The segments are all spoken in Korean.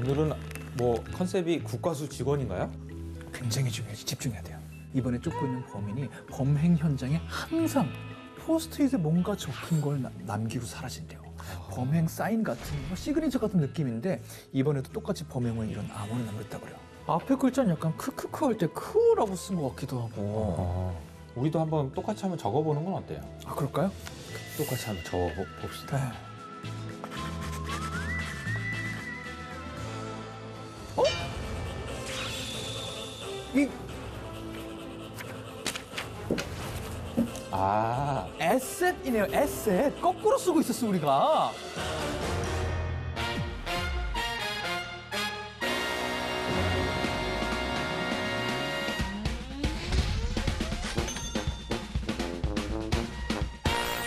오늘은 뭐 컨셉이 국과수 직원인가요? 굉장히 중요하지. 집중해야 돼요. 이번에 쫓고 있는 범인이 범행 현장에 항상 포스트잇에 뭔가 적힌 걸 남기고 사라진대요. 범행 사인 같은 거, 시그니처 같은 느낌인데 이번에도 똑같이 범행을 이런 암호를 남겼다 그래요. 앞에 글자는 약간 크크크 할 때 크라고 쓴 것 같기도 하고. 우리도 한번 똑같이 한번 적어보는 건 어때요? 아, 그럴까요? 똑같이 한번 적어봅시다. 네. 이 아, 에셋이네요. 에셋. 거꾸로 쓰고 있었어 우리가.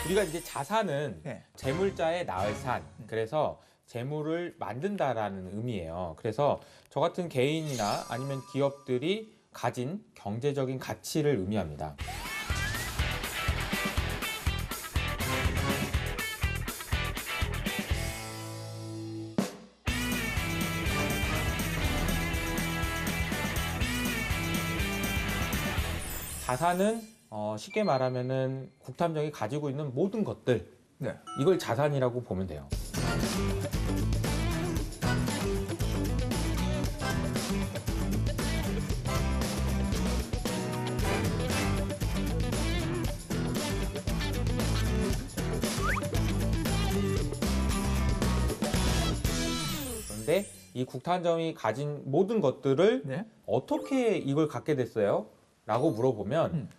우리가 이제 자산은 네. 재물자의 나을 산, 그래서 재물을 만든다라는 의미예요. 그래서 저 같은 개인이나 아니면 기업들이 가진 경제적인 가치를 의미합니다. 자산은 쉽게 말하면은 국탐정이 가지고 있는 모든 것들, 네. 이걸 자산이라고 보면 돼요. 그런데 이 국탐정이 가진 모든 것들을 네. 어떻게 이걸 갖게 됐어요? 라고 물어보면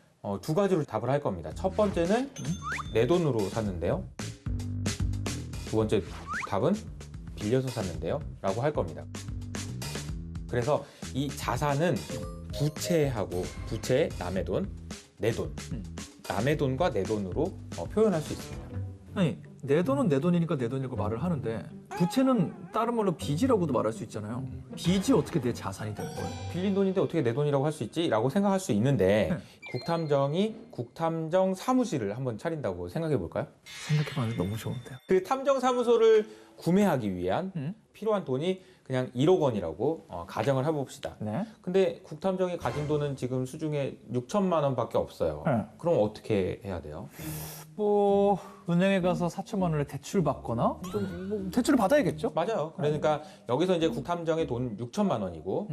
두 가지로 답을 할 겁니다. 첫 번째는 내 돈으로 샀는데요. 두 번째 답은 빌려서 샀는데요. 라고 할 겁니다. 그래서 이 자산은 부채하고 부채, 남의 돈, 내 돈, 남의 돈과 내 돈으로 표현할 수 있습니다. 아니, 내 돈은 내 돈이니까 내 돈이라고 말을 하는데 부채는 다른 말로 빚이라고도 말할 수 있잖아요. 빚이 어떻게 내 자산이 되는 거예요? 빌린 돈인데 어떻게 내 돈이라고 할 수 있지? 라고 생각할 수 있는데 네. 국탐정이 국탐정 사무실을 한번 차린다고 생각해 볼까요? 생각해봤는데 너무 좋은데요. 그 탐정 사무소를 구매하기 위한 필요한 돈이 그냥 1억 원이라고 가정을 해봅시다. 네. 근데 국탐정이 가진 돈은 지금 수중에 6천만 원밖에 없어요. 네. 그럼 어떻게 해야 돼요? 뭐 은행에 가서 4천만 원을 대출 받거나 좀 뭐 대출을 받아야겠죠? 맞아요. 그러니까 여기서 이제 국탐정의 돈 6천만 원이고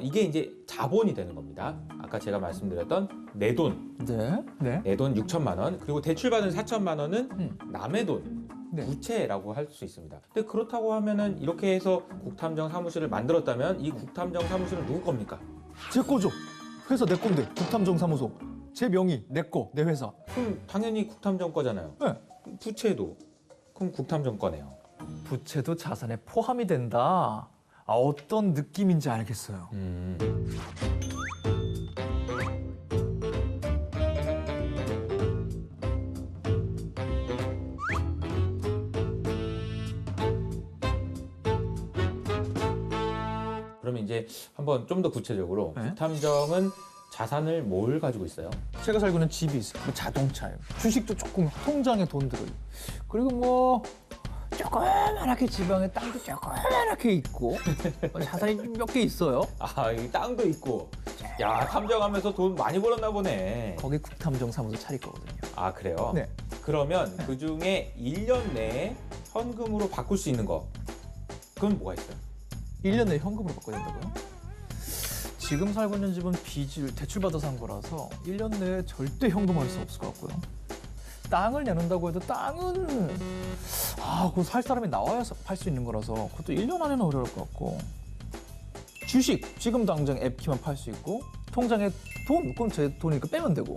이게 이제 자본이 되는 겁니다. 아까 제가 말씀드렸던 내 돈, 네. 네. 내 돈 6천만 원, 그리고 대출받은 4천만 원은 남의 돈, 네. 부채라고 할 수 있습니다. 근데 그렇다고 하면은 이렇게 해서 국탐정 사무실을 만들었다면 이 국탐정 사무실은 누구 겁니까? 제 거죠. 회사 내 건데 국탐정 사무소. 제 명의 내 거, 내 회사. 그럼 당연히 국탐정 거잖아요. 네. 부채도 그럼 국탐정 거네요. 부채도 자산에 포함이 된다. 아, 어떤 느낌인지 알겠어요. 그러면 이제 한번 좀 더 구체적으로 네. 국탐정은 자산을 뭘 가지고 있어요? 제가 살고 있는 집이 있어요. 뭐 자동차요. 주식도 조금, 통장에 돈 들어요. 그리고 뭐 조그맣게 지방에 땅도 조그맣게 있고 자산이 몇 개 있어요. 아, 이 땅도 있고. 야, 탐정하면서 돈 많이 벌었나 보네. 거기 국탐정 사무소 차릴 거거든요. 아, 그래요? 네. 그러면 그 중에 1년 내에 현금으로 바꿀 수 있는 거, 그건 뭐가 있어요? 1년 내에 현금으로 바꿔야 된다고요? 지금 살고 있는 집은 빚을 대출받아서 한 거라서 1년 내에 절대 현금화할 수 없을 것 같고요. 땅을 내놓는다고 해도 땅은 그거 살 사람이 나와야 팔 수 있는 거라서 그것도 1년 안에는 어려울 것 같고, 주식 지금 당장 앱 키면 팔 수 있고, 통장에 돈 그럼 제 돈이니까 빼면 되고,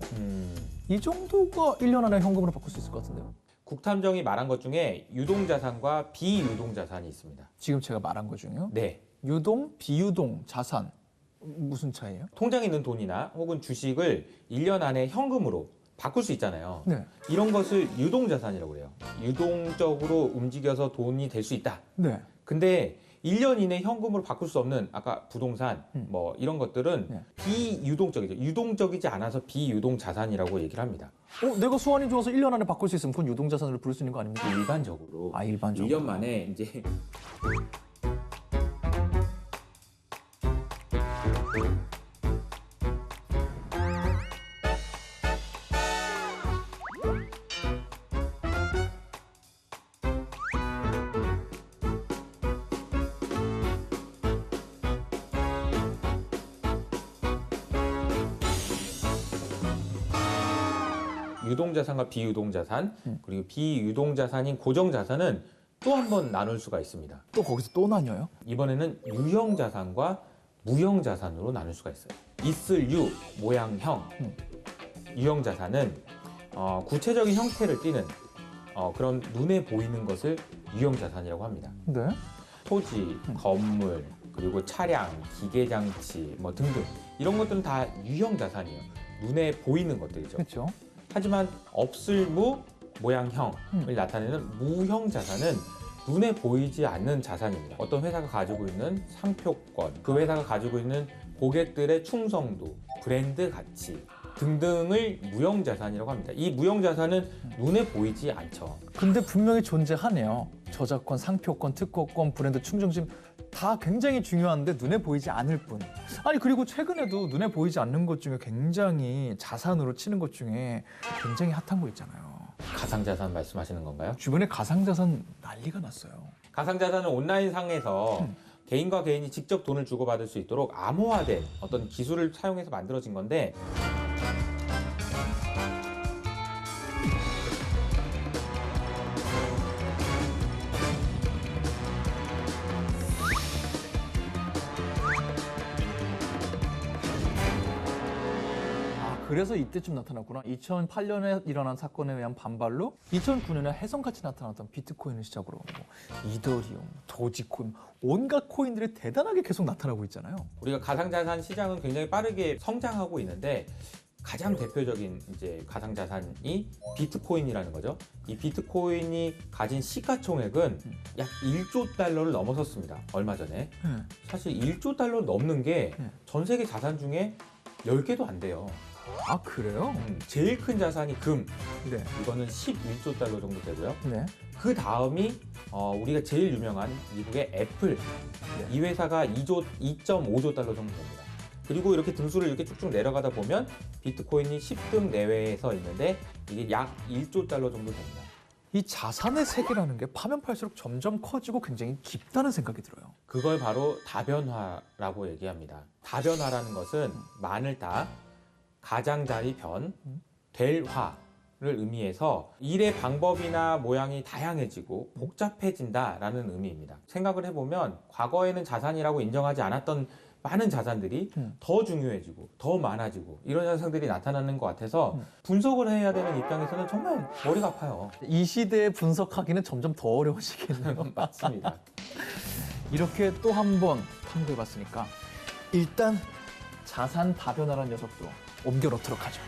이 정도가 1년 안에 현금으로 바꿀 수 있을 것 같은데요. 국탐정이 말한 것 중에 유동자산과 비유동자산이 있습니다. 지금 제가 말한 것 중에요. 네. 유동, 비유동, 자산 무슨 차이예요? 통장에 있는 돈이나 혹은 주식을 1년 안에 현금으로 바꿀 수 있잖아요. 네. 이런 것을 유동자산이라고 해요. 유동적으로 움직여서 돈이 될 수 있다. 네. 근데 1년 이내 현금으로 바꿀 수 없는 아까 부동산 뭐 이런 것들은 네. 비유동적이죠. 유동적이지 않아서 비유동자산이라고 얘기를 합니다. 내가 수완이 좋아서 1년 안에 바꿀 수 있으면 그건 유동자산으로 부를 수 있는 거 아닙니까? 일반적으로 일반적으로. 1년 만에 이제 유동자산과 비유동자산, 그리고 비유동자산인 고정자산은 또 한 번 나눌 수가 있습니다. 또 거기서 또 나뉘어요? 이번에는 유형자산과 무형자산으로 나눌 수가 있어요. 있을 유, 모양형. 유형자산은 구체적인 형태를 띠는 그런 눈에 보이는 것을 유형자산이라고 합니다. 네. 토지, 건물, 그리고 차량, 기계장치 뭐 등등 이런 것들은 다 유형자산이에요. 눈에 보이는 것들이죠. 그렇죠. 하지만 없을 무, 모양형을 나타내는 무형자산은 눈에 보이지 않는 자산입니다. 어떤 회사가 가지고 있는 상표권, 그 회사가 가지고 있는 고객들의 충성도, 브랜드 가치 등등을 무형자산이라고 합니다. 이 무형자산은 눈에 보이지 않죠. 근데 분명히 존재하네요. 저작권, 상표권, 특허권, 브랜드 충성심 다 굉장히 중요한데 눈에 보이지 않을 뿐. 아니 그리고 최근에도 눈에 보이지 않는 것 중에 굉장히 자산으로 치는 것 중에 굉장히 핫한 거 있잖아요. 가상자산 말씀하시는 건가요? 주변에 가상자산 난리가 났어요. 가상자산은 온라인상에서 개인과 개인이 직접 돈을 주고받을 수 있도록 암호화된 어떤 기술을 사용해서 만들어진 건데 그래서 이때쯤 나타났구나. 2008년에 일어난 사건에 의한 반발로 2009년에 혜성같이 나타났던 비트코인을 시작으로 뭐 이더리움, 도지코인, 온갖 코인들이 대단하게 계속 나타나고 있잖아요. 우리가 가상자산 시장은 굉장히 빠르게 성장하고 있는데 가장 대표적인 이제 가상자산이 비트코인이라는 거죠. 이 비트코인이 가진 시가총액은 약 1조 달러를 넘어섰습니다. 얼마 전에. 사실 1조 달러 넘는 게 전 세계 자산 중에 10개도 안 돼요. 아 그래요? 제일 큰 자산이 금. 네. 이거는 11조 달러 정도 되고요. 네. 그 다음이 우리가 제일 유명한 미국의 애플. 이 회사가 2.5조 달러 정도 됩니다. 그리고 이렇게 등수를 이렇게 쭉쭉 내려가다 보면 비트코인이 10등 내외에 서 있는데 이게 약 1조 달러 정도 됩니다. 이 자산의 세계라는 게 파면 팔수록 점점 커지고 굉장히 깊다는 생각이 들어요. 그걸 바로 다변화라고 얘기합니다. 다변화라는 것은 만을 따 가장자리 변, 될 화를 의미해서 일의 방법이나 모양이 다양해지고 복잡해진다라는 의미입니다. 생각을 해보면 과거에는 자산이라고 인정하지 않았던 많은 자산들이 더 중요해지고 더 많아지고 이런 현상들이 나타나는 것 같아서 분석을 해야 되는 입장에서는 정말 머리가 아파요. 이 시대에 분석하기는 점점 더 어려워지겠네요. 맞습니다. 이렇게 또 한 번 탐구해봤으니까 일단 자산 다변화라는 녀석도 옮겨 놓도록 하죠.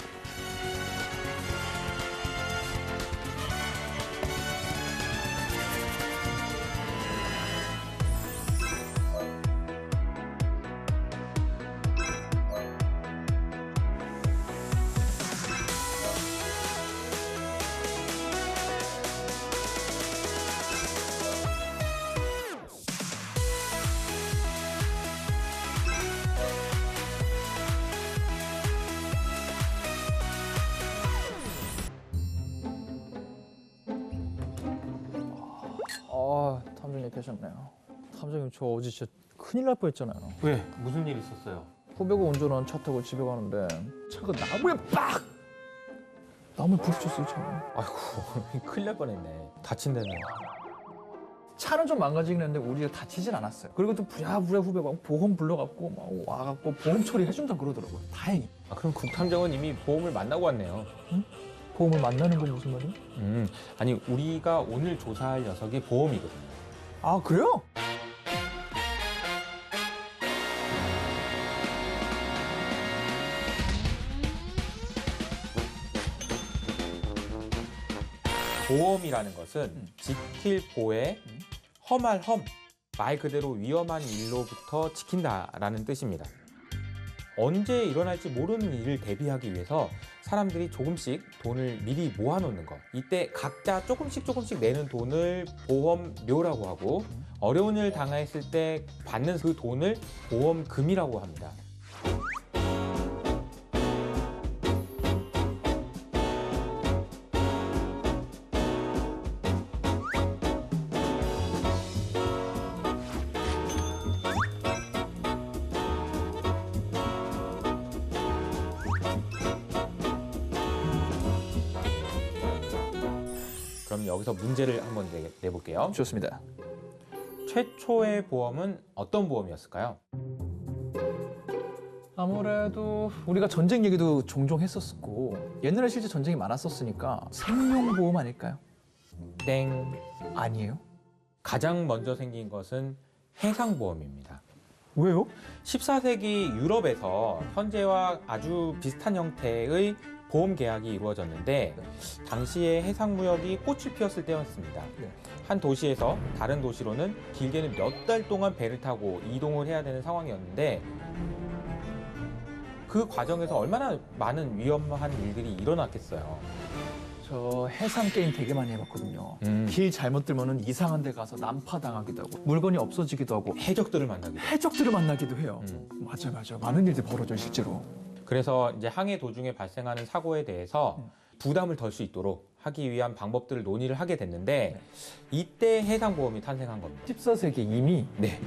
탐정님 계셨네요. 탐정님 저 어제 진짜 큰일 날 뻔했잖아요. 왜? 무슨 일 있었어요? 후배가 운전한 차 타고 집에 가는데 차가 나무에 빡! 나무에 부딪혔어요, 차가. 아이고 큰일 날 뻔했네. 다친다네. 차는 좀 망가지긴 했는데 우리가 다치진 않았어요. 그리고 또 부랴부랴 후배가 보험 불러갖고 막 와갖고 보험 처리해준다 그러더라고요. 다행히. 그럼 국탐정은 이미 보험을 만나고 왔네요. 응? 보험을 만나는 건 무슨 말이야? 아니 우리가 오늘 조사할 녀석이 보험이거든요. 아 그래요? 보험이라는 것은 지킬 보에 험할 험, 말 그대로 위험한 일로부터 지킨다라는 뜻입니다. 언제 일어날지 모르는 일을 대비하기 위해서 사람들이 조금씩 돈을 미리 모아놓는 것. 이때 각자 조금씩 내는 돈을 보험료라고 하고 어려운 일 당했을 때 받는 그 돈을 보험금이라고 합니다. 그럼 여기서 문제를 한번 내볼게요. 좋습니다. 최초의 보험은 어떤 보험이었을까요? 아무래도 우리가 전쟁 얘기도 종종 했었고 옛날에 실제 전쟁이 많았었으니까 생명보험 아닐까요? 땡. 아니에요? 가장 먼저 생긴 것은 해상보험입니다. 왜요? 14세기 유럽에서 현재와 아주 비슷한 형태의 보험 계약이 이루어졌는데 당시에 해상무역이 꽃을 피웠을 때였습니다. 네. 한 도시에서 다른 도시로는 길게는 몇 달 동안 배를 타고 이동을 해야 되는 상황이었는데 그 과정에서 얼마나 많은 위험한 일들이 일어났겠어요. 저 해상 게임 되게 많이 해봤거든요. 길 잘못 들면은 이상한 데 가서 난파당하기도 하고 물건이 없어지기도 하고 해적들을 만나기도 해요. 해적들을 만나기도 해요. 맞아. 많은 일들이 벌어져요, 실제로. 그래서 이제 항해 도중에 발생하는 사고에 대해서 부담을 덜 수 있도록 하기 위한 방법들을 논의를 하게 됐는데 이때 해상보험이 탄생한 겁니다. 14세기 이미 네.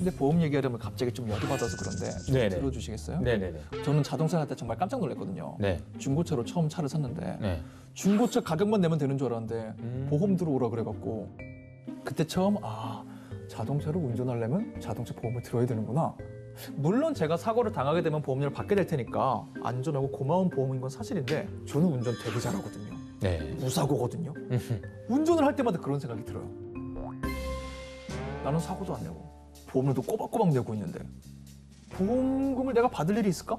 근데 보험 얘기하려면 갑자기 좀 열이 받아서 그런데 좀 네네. 들어주시겠어요? 네네네. 저는 자동차 살 때 정말 깜짝 놀랐거든요. 네. 중고차로 처음 차를 샀는데 네. 중고차 가격만 내면 되는 줄 알았는데 보험 들어오라 그래갖고 그때 처음 자동차로 운전하려면 자동차 보험을 들어야 되는구나. 물론 제가 사고를 당하게 되면 보험료를 받게 될 테니까 안전하고 고마운 보험인 건 사실인데 저는 운전 되게 잘하거든요. 네. 무사고거든요. 운전을 할 때마다 그런 생각이 들어요. 나는 사고도 안 내고 보험료도 꼬박꼬박 내고 있는데 보험금을 내가 받을 일이 있을까?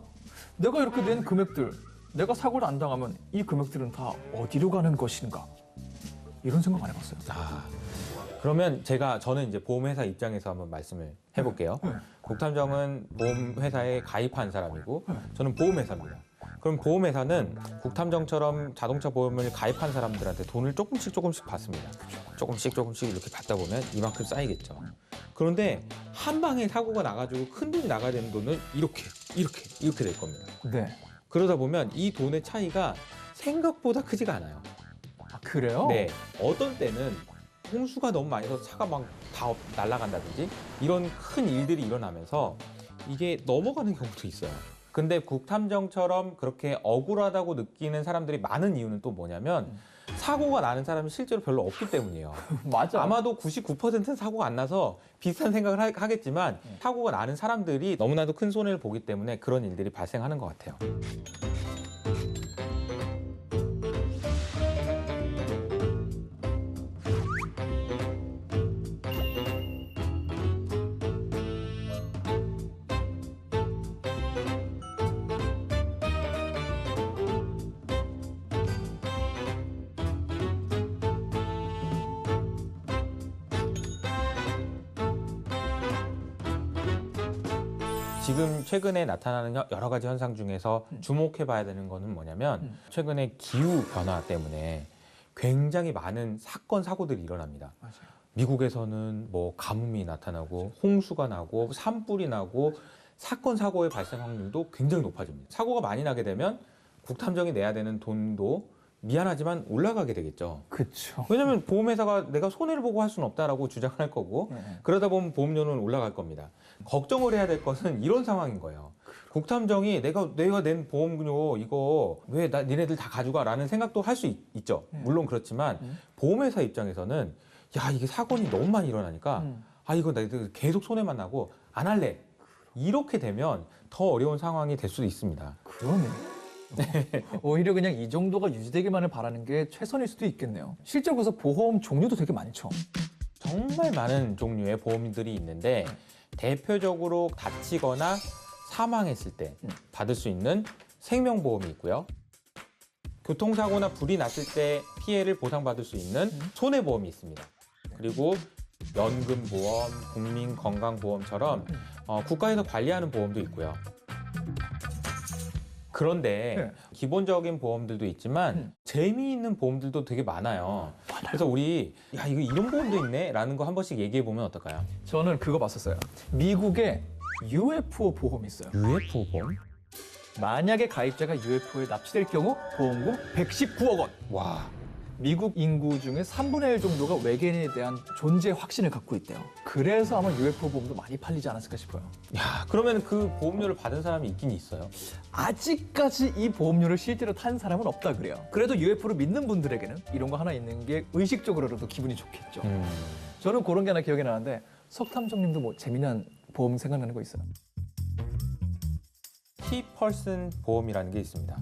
내가 이렇게 낸 금액들, 내가 사고를 안 당하면 이 금액들은 다 어디로 가는 것인가? 이런 생각 안 해봤어요. 그러면 저는 이제 보험회사 입장에서 한번 말씀을 해볼게요. 국탐정은 보험회사에 가입한 사람이고 저는 보험회사입니다. 그럼 보험회사는 국탐정처럼 자동차 보험을 가입한 사람들한테 돈을 조금씩 받습니다. 조금씩 이렇게 받다 보면 이만큼 쌓이겠죠. 그런데 한 방에 사고가 나가지고 큰 돈이 나가야 되는 돈은 이렇게 될 겁니다. 네. 그러다 보면 이 돈의 차이가 생각보다 크지가 않아요. 아, 그래요? 네. 어떤 때는 홍수가 너무 많이 나서 차가 막 다 날아간다든지 이런 큰 일들이 일어나면서 이게 넘어가는 경우도 있어요. 근데 국탐정처럼 그렇게 억울하다고 느끼는 사람들이 많은 이유는 또 뭐냐면 사고가 나는 사람이 실제로 별로 없기 때문이에요. 맞아. 아마도 99%는 사고가 안 나서 비슷한 생각을 하겠지만 사고가 나는 사람들이 너무나도 큰 손해를 보기 때문에 그런 일들이 발생하는 것 같아요. 지금 최근에 나타나는 여러 가지 현상 중에서 주목해 봐야 되는 거는 뭐냐면 최근에 기후 변화 때문에 굉장히 많은 사건 사고들이 일어납니다. 맞아요. 미국에서는 뭐 가뭄이 나타나고 홍수가 나고 산불이 나고 사건 사고의 발생 확률도 굉장히 높아집니다. 사고가 많이 나게 되면 국탐정이 내야 되는 돈도 미안하지만 올라가게 되겠죠. 그렇죠. 왜냐하면 보험회사가 내가 손해를 보고 할 수는 없다라고 주장을 할 거고 그러다 보면 보험료는 올라갈 겁니다. 걱정을 해야 될 것은 이런 상황인 거예요. 국탐정이 내가 낸 보험료 이거 왜 니네들 다 가져가라는 생각도 할 수 있죠. 물론 그렇지만 보험회사 입장에서는 야 이게 사건이 너무 많이 일어나니까 이거 나 계속 손해만 나고 안 할래. 이렇게 되면 더 어려운 상황이 될 수도 있습니다. 그러네. 오히려 그냥 이 정도가 유지되기만을 바라는 게 최선일 수도 있겠네요. 실제로 그래서 보험 종류도 되게 많죠. 정말 많은 종류의 보험들이 있는데 대표적으로 다치거나 사망했을 때 받을 수 있는 생명보험이 있고요. 교통사고나 불이 났을 때 피해를 보상받을 수 있는 손해보험이 있습니다. 그리고 연금보험, 국민건강보험처럼 국가에서 관리하는 보험도 있고요. 그런데 기본적인 보험들도 있지만 재미있는 보험들도 되게 많아요. 그래서 우리 이런 보험도 있네 라는 거 한 번씩 얘기해 보면 어떨까요? 저는 그거 봤었어요. 미국에 UFO 보험이 있어요. UFO 보험? 만약에 가입자가 UFO에 납치될 경우 보험금 119억 원. 와. 미국 인구 중에 3분의 1 정도가 외계인에 대한 존재 확신을 갖고 있대요. 그래서 아마 UFO 보험도 많이 팔리지 않았을까 싶어요. 야, 그러면 그 보험료를 받은 사람이 있긴 있어요. 아직까지 이 보험료를 실제로 탄 사람은 없다 그래요. 그래도 UFO를 믿는 분들에게는 이런 거 하나 있는 게 의식적으로라도 기분이 좋겠죠. 저는 그런 게 하나 기억이 나는데 석탐정님도 뭐 재미난 보험 생각나는 거 있어요? 키펄슨 보험이라는 게 있습니다.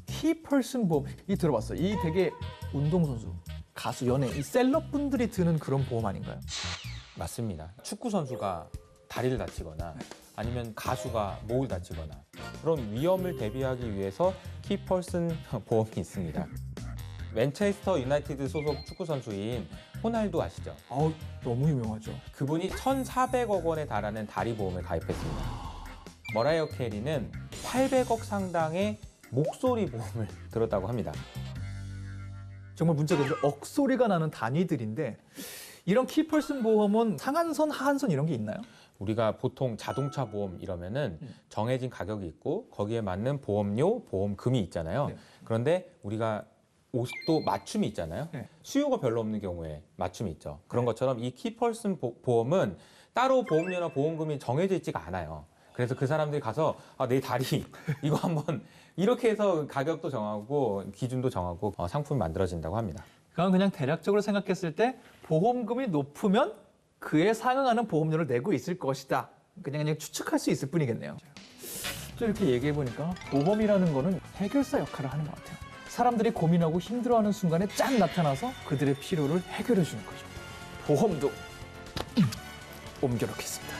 키펄슨 보험, 이 들어봤어요. 이 되게 운동선수, 가수, 연예, 이 셀럽분들이 드는 그런 보험 아닌가요? 맞습니다. 축구 선수가 다리를 다치거나 아니면 가수가 목을 다치거나 그런 위험을 대비하기 위해서 키펄슨 보험이 있습니다. 맨체스터 유나이티드 소속 축구 선수인 호날두 아시죠? 아우, 너무 유명하죠. 그분이 1,400억 원에 달하는 다리 보험에 가입했습니다. 머라이어 캐리는 800억 상당의 목소리 보험을 들었다고 합니다. 정말 문자가 억소리가 나는 단위들인데 이런 키펄슨 보험은 상한선, 하한선 이런 게 있나요? 우리가 보통 자동차 보험 이러면은 정해진 가격이 있고 거기에 맞는 보험료, 보험금이 있잖아요. 네. 그런데 우리가 옷도 맞춤이 있잖아요. 네. 수요가 별로 없는 경우에 맞춤이 있죠. 그런 것처럼 이 키펄슨 보험은 따로 보험료나 보험금이 정해져 있지가 않아요. 그래서 그 사람들이 가서 내 다리 이거 한번 이렇게 해서 가격도 정하고 기준도 정하고 상품이 만들어진다고 합니다. 그냥 대략적으로 생각했을 때 보험금이 높으면 그에 상응하는 보험료를 내고 있을 것이다. 그냥 추측할 수 있을 뿐이겠네요. 또 이렇게 얘기해 보니까 보험이라는 거는 해결사 역할을 하는 것 같아요. 사람들이 고민하고 힘들어하는 순간에 쫙 나타나서 그들의 필요를 해결해 주는 거죠. 보험도 옮겨놓겠습니다.